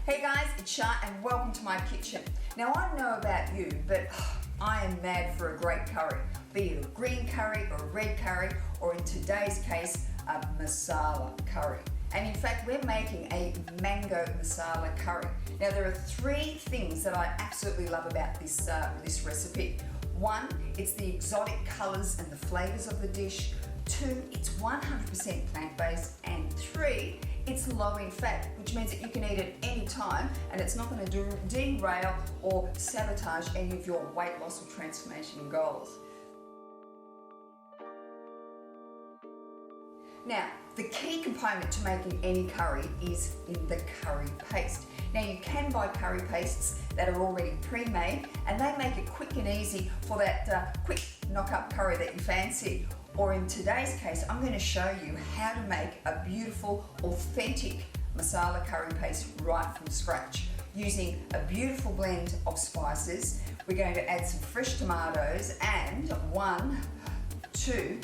Hey guys, it's Shah and welcome to my kitchen. Now I don't know about you, but I am mad for a great curry. Be it a green curry or a red curry, or in today's case, a masala curry. And in fact, we're making a mango masala curry. Now there are three things that I absolutely love about this recipe. One, it's the exotic colours and the flavours of the dish. Two, it's 100% plant-based. And three, it's low in fat, which means that you can eat it any time and it's not going to derail or sabotage any of your weight loss or transformation goals. Now, the key component to making any curry is in the curry paste. Now you can buy curry pastes that are already pre-made and they make it quick and easy for that quick knock-up curry that you fancy. Or in today's case, I'm going to show you how to make a beautiful, authentic masala curry paste right from scratch using a beautiful blend of spices. We're going to add some fresh tomatoes and 2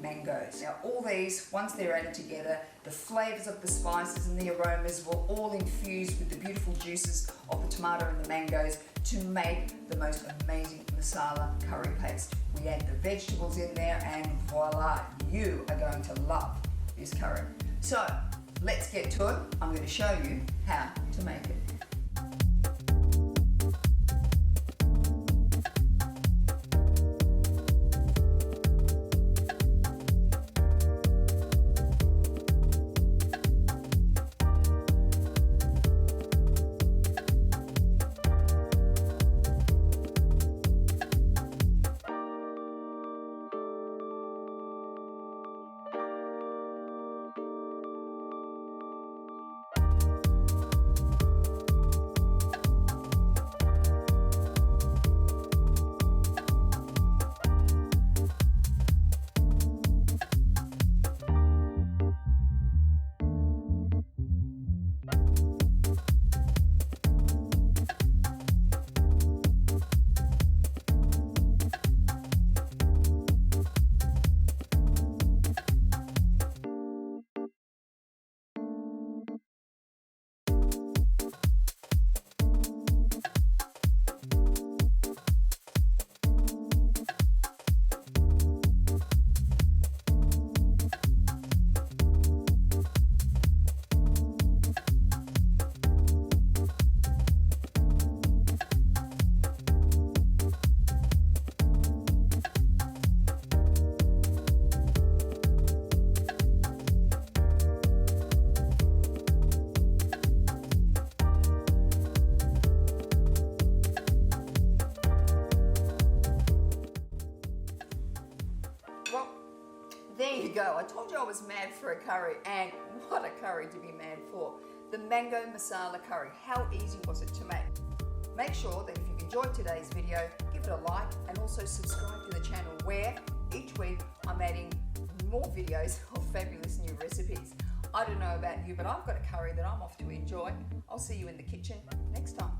mangoes. Now all these, once they're added together, the flavours of the spices and the aromas will all infuse with the beautiful juices of the tomato and the mangoes to make the most amazing masala curry paste. We add the vegetables in there and voila, you are going to love this curry. So let's get to it. I'm going to show you how to make it. There you go. I told you I was mad for a curry, and what a curry to be mad for. The mango masala curry. How easy was it to make? Make sure that if you've enjoyed today's video, give it a like and also subscribe to the channel where each week I'm adding more videos of fabulous new recipes. I don't know about you, but I've got a curry that I'm off to enjoy. I'll see you in the kitchen next time.